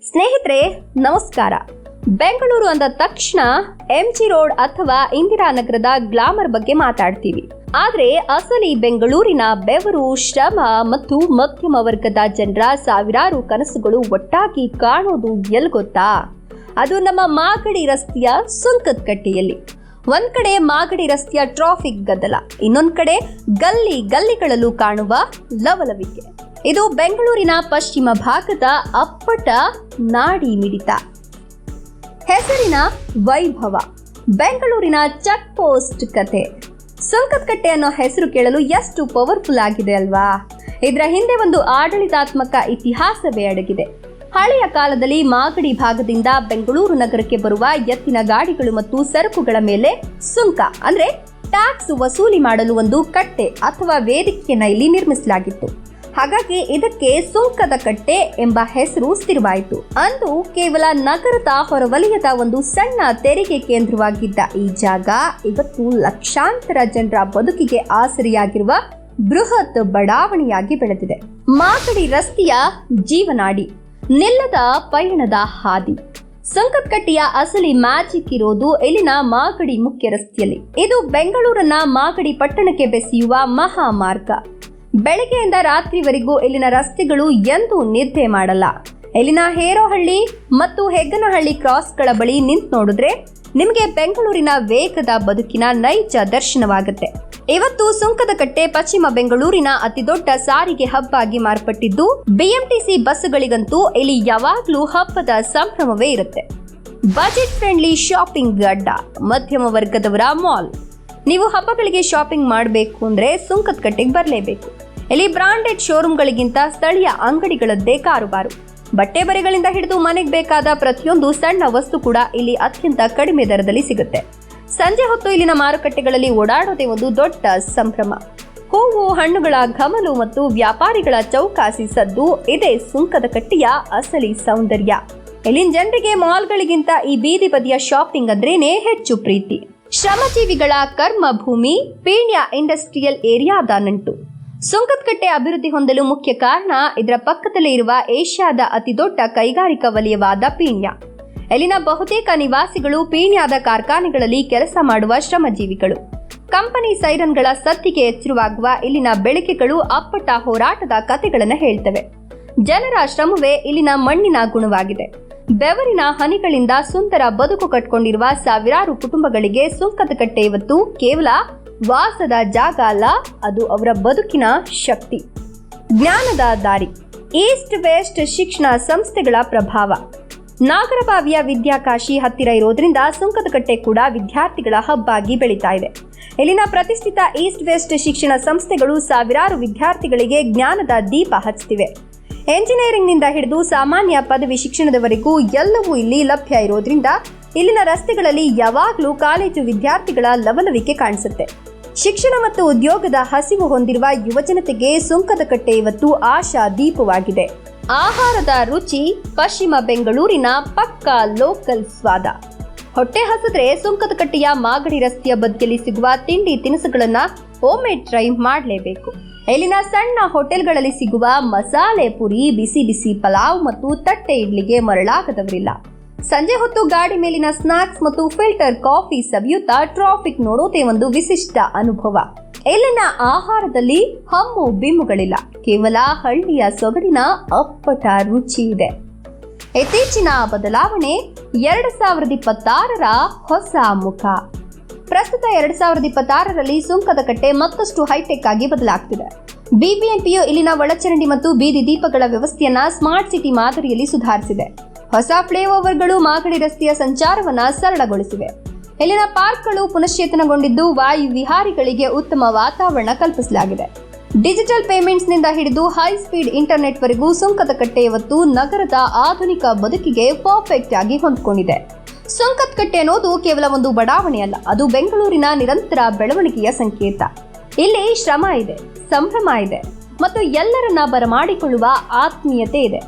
ಸ್ನೇಹಿತರೆ ನಮಸ್ಕಾರ. ಬೆಂಗಳೂರು ಅಂದ ತಕ್ಷಣ ಎಂಜಿ ರೋಡ್ ಅಥವಾ ಇಂದಿರಾನಗರದ ಗ್ಲಾಮರ್ ಬಗ್ಗೆ ಮಾತಾಡ್ತೀವಿ. ಆದ್ರೆ ಅಸಲಿ ಬೆಂಗಳೂರಿನ ಬೆವರು, ಶ್ರಮ ಮತ್ತು ಮಧ್ಯಮ ವರ್ಗದ ಜನರ ಸಾವಿರಾರು ಕನಸುಗಳು ಒಟ್ಟಾಗಿ ಕಾಣೋದು ಎಲ್ಲಿ ಗೊತ್ತಾ? ಅದು ನಮ್ಮ ಮಾಗಡಿ ರಸ್ತೆಯ ಸುಂಕದ ಕಟ್ಟೆಯಲ್ಲಿ. ಒಂದ್ ಕಡೆ ಮಾಗಡಿ ರಸ್ತೆಯ ಟ್ರಾಫಿಕ್ ಗದ್ದಲ, ಇನ್ನೊಂದ್ ಕಡೆ ಗಲ್ಲಿಗಳಲ್ಲೂ ಕಾಣುವ ಲವಲವಿಕೆ. ಇದು ಬೆಂಗಳೂರಿನ ಪಶ್ಚಿಮ ಭಾಗದ ಅಪ್ಪಟ ನಾಡಿ ಮಿಡಿತ. ಹೆಸರಿನ ವೈಭವ, ಬೆಂಗಳೂರಿನ ಚೆಕ್ ಪೋಸ್ಟ್ ಕತೆ. ಸುಂಕದಕಟ್ಟೆ ಅನ್ನೋ ಹೆಸರು ಕೇಳಲು ಎಷ್ಟು ಪವರ್ಫುಲ್ ಆಗಿದೆ ಅಲ್ವಾ? ಇದರ ಹಿಂದೆ ಒಂದು ಆಡಳಿತಾತ್ಮಕ ಇತಿಹಾಸವೇ ಅಡಗಿದೆ. ಹಳೆಯ ಕಾಲದಲ್ಲಿ ಮಾಗಡಿ ಭಾಗದಿಂದ ಬೆಂಗಳೂರು ನಗರಕ್ಕೆ ಬರುವ ಎತ್ತಿನ ಗಾಡಿಗಳು ಮತ್ತು ಸರಕುಗಳ ಮೇಲೆ ಸುಂಕ ಅಂದ್ರೆ ಟ್ಯಾಕ್ಸ್ ವಸೂಲಿ ಮಾಡಲು ಒಂದು ಕಟ್ಟೆ ಅಥವಾ ವೇದಿಕೆಯನ್ನ ಇಲ್ಲಿ ನಿರ್ಮಿಸಲಾಗಿತ್ತು. ಹಾಗಾಗಿ ಇದಕ್ಕೆ ಸುಂಕದ ಕಟ್ಟೆ ಎಂಬ ಹೆಸರು ಸ್ಥಿರವಾಯಿತು. ಅಂದು ಕೇವಲ ನಗರದ ಹೊರವಲಯದ ಒಂದು ಸಣ್ಣ ತೆರಿಗೆ ಕೇಂದ್ರವಾಗಿದ್ದ ಈ ಜಾಗ ಇವತ್ತು ಲಕ್ಷಾಂತರ ಜನರ ಬದುಕಿಗೆ ಆಸರೆಯಾಗಿರುವ ಬೃಹತ್ ಬಡಾವಣೆಯಾಗಿ ಬೆಳೆದಿದೆ. ಮಾಗಡಿ ರಸ್ತೆಯ ಜೀವನಾಡಿ, ನಿಲ್ಲದ ಪಯಣದ ಹಾದಿ. ಸುಂಕದಕಟ್ಟೆಯ ಅಸಲಿ ಮ್ಯಾಜಿಕ್ ಇರೋದು ಇಲ್ಲಿನ ಮಾಗಡಿ ಮುಖ್ಯ ರಸ್ತೆಯಲ್ಲಿ. ಇದು ಬೆಂಗಳೂರನ್ನ ಮಾಗಡಿ ಪಟ್ಟಣಕ್ಕೆ ಬೆಸೆಯುವ ಮಹಾಮಾರ್ಗ. ಬೆಳಗ್ಗೆಯಿಂದ ರಾತ್ರಿವರೆಗೂ ಇಲ್ಲಿನ ರಸ್ತೆಗಳು ಎಂದೂ ನಿದ್ದೆ ಮಾಡಲ್ಲ. ಇಲ್ಲಿನ ಹೇರೋಹಳ್ಳಿ ಮತ್ತು ಹೆಗ್ಗನಹಳ್ಳಿ ಕ್ರಾಸ್ಗಳ ಬಳಿ ನಿಂತು ನೋಡಿದ್ರೆ ನಿಮಗೆ ಬೆಂಗಳೂರಿನ ವೇಗದ ಬದುಕಿನ ನೈಜ ದರ್ಶನವಾಗುತ್ತೆ. ಇವತ್ತು ಸುಂಕದಕಟ್ಟೆ ಪಶ್ಚಿಮ ಬೆಂಗಳೂರಿನ ಅತಿದೊಡ್ಡ ಸಾರಿಗೆ ಹಬ್ ಆಗಿ ಮಾರ್ಪಟ್ಟಿದ್ದು, ಬಿಎಂಟಿಸಿ ಬಸ್ಗಳಿಗಂತೂ ಇಲ್ಲಿ ಯಾವಾಗ್ಲೂ ಹಬ್ಬದ ಸಂಭ್ರಮವೇ ಇರುತ್ತೆ. ಬಜೆಟ್ ಫ್ರೆಂಡ್ಲಿ ಶಾಪಿಂಗ್ ಅಡ್ಡ, ಮಧ್ಯಮ ವರ್ಗದವರ ಮಾಲ್. ನೀವು ಹಬ್ಬಗಳಿಗೆ ಶಾಪಿಂಗ್ ಮಾಡಬೇಕು ಅಂದ್ರೆ ಸುಂಕದಕಟ್ಟೆಗೆ ಬರಲೇಬೇಕು. ಇಲ್ಲಿ ಬ್ರಾಂಡೆಡ್ ಶೋರೂಮ್ಗಳಿಗಿಂತ ಸ್ಥಳೀಯ ಅಂಗಡಿಗಳದ್ದೇ ಕಾರುಬಾರು. ಬಟ್ಟೆ ಬರೆಗಳಿಂದ ಹಿಡಿದು ಮನೆಗೆ ಬೇಕಾದ ಪ್ರತಿಯೊಂದು ಸಣ್ಣ ವಸ್ತು ಕೂಡ ಇಲ್ಲಿ ಅತ್ಯಂತ ಕಡಿಮೆ ದರದಲ್ಲಿ ಸಿಗುತ್ತೆ. ಸಂಜೆ ಹೊತ್ತು ಇಲ್ಲಿನ ಮಾರುಕಟ್ಟೆಗಳಲ್ಲಿ ಓಡಾಡೋದೇ ಒಂದು ದೊಡ್ಡ ಸಂಭ್ರಮ. ಹೂವು, ಹಣ್ಣುಗಳ ಘಮಲು ಮತ್ತು ವ್ಯಾಪಾರಿಗಳ ಚೌಕಾಸಿ ಸದ್ದು ಇದೇ ಸುಂಕದಕಟ್ಟೆಯ ಅಸಲಿ ಸೌಂದರ್ಯ. ಇಲ್ಲಿನ ಜನರಿಗೆ ಮಾಲ್ಗಳಿಗಿಂತ ಈ ಬೀದಿ ಬದಿಯ ಶಾಪಿಂಗ್ ಅಂದ್ರೇನೆ ಹೆಚ್ಚು ಪ್ರೀತಿ. ಶ್ರಮಜೀವಿಗಳ ಕರ್ಮ ಭೂಮಿ, ಪೀಣ್ಯ ಇಂಡಸ್ಟ್ರಿಯಲ್ ಏರಿಯಾದ ನಂಟು. ಸುಂಕದಕಟ್ಟೆ ಅಭಿವೃದ್ಧಿ ಹೊಂದಲು ಮುಖ್ಯ ಕಾರಣ ಇದರ ಪಕ್ಕದಲ್ಲೇ ಇರುವ ಏಷ್ಯಾದ ಅತಿದೊಡ್ಡ ಕೈಗಾರಿಕಾ ವಲಯವಾದ ಪೀಣ್ಯ. ಇಲ್ಲಿನ ಬಹುತೇಕ ನಿವಾಸಿಗಳು ಪೀಣ್ಯದ ಕಾರ್ಖಾನೆಗಳಲ್ಲಿ ಕೆಲಸ ಮಾಡುವ ಶ್ರಮಜೀವಿಗಳು. ಕಂಪನಿ ಸೈರನ್ಗಳ ಸದ್ದಿಗೆ ಎಚ್ಚರವಾಗುವ ಇಲ್ಲಿನ ಬೆಳಕೆಗಳು ಅಪ್ಪಟ ಹೋರಾಟದ ಕಥೆಗಳನ್ನು ಹೇಳ್ತವೆ. ಜನರ ಶ್ರಮವೇ ಇಲ್ಲಿನ ಮಣ್ಣಿನ ಗುಣವಾಗಿದೆ. ಬೆವರಿನ ಹನಿಗಳಿಂದ ಸುಂದರ ಬದುಕು ಕಟ್ಕೊಂಡಿರುವ ಸಾವಿರಾರು ಕುಟುಂಬಗಳಿಗೆ ಸುಂಕದಕಟ್ಟೆ ಇವತ್ತು ಕೇವಲ ವಾಸದ ಜಾಗ ಅಲ್ಲ, ಅದು ಅವರ ಬದುಕಿನ ಶಕ್ತಿ. ಜ್ಞಾನದ ದಾರಿ, ಈಸ್ಟ್ ವೆಸ್ಟ್ ಶಿಕ್ಷಣ ಸಂಸ್ಥೆಗಳ ಪ್ರಭಾವ. ನಾಗರಬಾವಿಯ ವಿದ್ಯಾಕಾಶಿ ಹತ್ತಿರ ಇರೋದ್ರಿಂದ ಸುಂಕದಕಟ್ಟೆ ಕೂಡ ವಿದ್ಯಾರ್ಥಿಗಳ ಹಬ್ ಆಗಿ ಬೆಳೀತಾ ಇದೆ. ಇಲ್ಲಿನ ಪ್ರತಿಷ್ಠಿತ ಈಸ್ಟ್ ವೆಸ್ಟ್ ಶಿಕ್ಷಣ ಸಂಸ್ಥೆಗಳು ಸಾವಿರಾರು ವಿದ್ಯಾರ್ಥಿಗಳಿಗೆ ಜ್ಞಾನದ ದೀಪ ಹಚ್ಚುತ್ತಿವೆ. ಎಂಜಿನಿಯರಿಂಗ್ನಿಂದ ಹಿಡಿದು ಸಾಮಾನ್ಯ ಪದವಿ ಶಿಕ್ಷಣದವರೆಗೂ ಎಲ್ಲವೂ ಇಲ್ಲಿ ಲಭ್ಯ ಇರೋದ್ರಿಂದ ಇಲ್ಲಿನ ರಸ್ತೆಗಳಲ್ಲಿ ಯಾವಾಗಲೂ ಕಾಲೇಜು ವಿದ್ಯಾರ್ಥಿಗಳ ಲವಲವಿಕೆ ಕಾಣಿಸುತ್ತೆ. ಶಿಕ್ಷಣ ಮತ್ತು ಉದ್ಯೋಗದ ಹಸಿವು ಹೊಂದಿರುವ ಯುವಜನತೆಗೆ ಸುಂಕದಕಟ್ಟೆ ಇವತ್ತು ಆಶಾ ದೀಪವಾಗಿದೆ. ಆಹಾರದ ರುಚಿ, ಪಶ್ಚಿಮ ಬೆಂಗಳೂರಿನ ಪಕ್ಕಾ ಲೋಕಲ್ ಸ್ವಾದ. ಹೊಟ್ಟೆ ಹಸಿದ್ರೆ ಸುಂಕದಕಟ್ಟೆಯ ಮಾಗಡಿ ರಸ್ತೆಯ ಬದಿಯಲ್ಲಿ ಸಿಗುವ ತಿಂಡಿ ತಿನಿಸುಗಳನ್ನ ಒಮ್ಮೆ ಟ್ರೈ ಮಾಡಲೇಬೇಕು. ಇಲ್ಲಿನ ಸಣ್ಣ ಹೋಟೆಲ್ಗಳಲ್ಲಿ ಸಿಗುವ ಮಸಾಲೆ ಪುರಿ, ಬಿಸಿ ಬಿಸಿ ಪಲಾವ್ ಮತ್ತು ತಟ್ಟೆ ಇಡ್ಲಿಗೆ ಮರಳಾಗದವರಿಲ್ಲ. ಸಂಜೆ ಹೊತ್ತು ಗಾಡಿ ಮೇಲಿನ ಸ್ನಾಕ್ಸ್ ಮತ್ತು ಫಿಲ್ಟರ್ ಕಾಫಿ ಸವಿಯುತ್ತಾ ಟ್ರಾಫಿಕ್ ನೋಡೋದೇ ಒಂದು ವಿಶಿಷ್ಟ ಅನುಭವ. ಇಲ್ಲಿನ ಆಹಾರದಲ್ಲಿ ಹಮ್ಮು ಬಿಮ್ಮುಗಳಿಲ್ಲ, ಕೇವಲ ಹಳ್ಳಿಯ ಸೊಗಡಿನ ಅಪ್ಪಟ ರುಚಿ ಇದೆ. ಇತ್ತೀಚಿನ ಬದಲಾವಣೆ 2026ರ ಹೊಸ ಮುಖ. ಪ್ರಸ್ತುತ 2026ರಲ್ಲಿ ಸುಂಕದಕಟ್ಟೆ ಮತ್ತಷ್ಟು ಹೈಟೆಕ್ ಆಗಿ ಬದಲಾಗ್ತಿದೆ. ಬಿಬಿಎಂಪಿಯು ಇಲ್ಲಿನ ಒಳಚರಂಡಿ ಮತ್ತು ಬೀದಿ ದೀಪಗಳ ವ್ಯವಸ್ಥೆಯನ್ನ ಸ್ಮಾರ್ಟ್ ಸಿಟಿ ಮಾದರಿಯಲ್ಲಿ ಸುಧಾರಿಸಿದೆ. ಹೊಸ ಫ್ಲೈಓವರ್ಗಳು ಮಾಗಡಿ ರಸ್ತೆಯ ಸಂಚಾರವನ್ನ ಸರಳಗೊಳಿಸಿವೆ. ಇಲ್ಲಿನ ಪಾರ್ಕ್ಗಳು ಪುನಶ್ಚೇತನಗೊಂಡಿದ್ದು ವಾಯು ವಿಹಾರಿಗಳಿಗೆ ಉತ್ತಮ ವಾತಾವರಣ ಕಲ್ಪಿಸಲಾಗಿದೆ. ಡಿಜಿಟಲ್ ಪೇಮೆಂಟ್ಸ್ನಿಂದ ಹಿಡಿದು ಹೈ ಸ್ಪೀಡ್ ಇಂಟರ್ನೆಟ್ ವರೆಗೂ ಸುಂಕದಕಟ್ಟೆ ಇವತ್ತು ನಗರದ ಆಧುನಿಕ ಬದುಕಿಗೆ ಪರ್ಫೆಕ್ಟ್ ಆಗಿ ಹೊಂದಿಕೊಂಡಿದೆ. ಸುಂಕದಕಟ್ಟೆ ಅನ್ನೋದು ಕೇವಲ ಒಂದು ಬಡಾವಣೆ ಅಲ್ಲ, ಅದು ಬೆಂಗಳೂರಿನ ನಿರಂತರ ಬೆಳವಣಿಗೆಯ ಸಂಕೇತ. ಇಲ್ಲಿ ಶ್ರಮ ಇದೆ, ಸಂಭ್ರಮ ಇದೆ ಮತ್ತು ಎಲ್ಲರನ್ನ ಬರಮಾಡಿಕೊಳ್ಳುವ ಆತ್ಮೀಯತೆ ಇದೆ.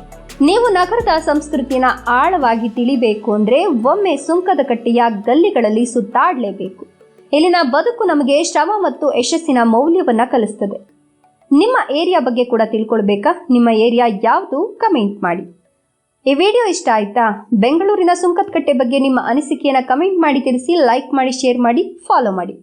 ನೀವು ನಗರದ ಸಂಸ್ಕೃತಿಯನ್ನ ಆಳವಾಗಿ ತಿಳಿಬೇಕು ಅಂದ್ರೆ ಒಮ್ಮೆ ಸುಂಕದಕಟ್ಟೆಯ ಗಲ್ಲಿಗಳಲ್ಲಿ ಸುತ್ತಾಡಲೇಬೇಕು. ಇಲ್ಲಿನ ಬದುಕು ನಮಗೆ ಶ್ರಮ ಮತ್ತು ಯಶಸ್ಸಿನ ಮೌಲ್ಯವನ್ನ ಕಲಿಸ್ತದೆ. ನಿಮ್ಮ ಏರಿಯಾ ಬಗ್ಗೆ ಕೂಡ ತಿಳ್ಕೊಳ್ಬೇಕಾ? ನಿಮ್ಮ ಏರಿಯಾ ಯಾವುದು? ಕಮೆಂಟ್ ಮಾಡಿ. ಈ ವಿಡಿಯೋ ಇಷ್ಟ ಆಯ್ತಾ? ಬೆಂಗಳೂರಿನ ಸುಂಕದಕಟ್ಟೆ ಬಗ್ಗೆ ನಿಮ್ಮ ಅನಿಸಿಕೆಯನ್ನು ಕಮೆಂಟ್ ಮಾಡಿ ತಿಳಿಸಿ, ಲೈಕ್ ಮಾಡಿ, ಶೇರ್ ಮಾಡಿ, ಫಾಲೋ ಮಾಡಿ.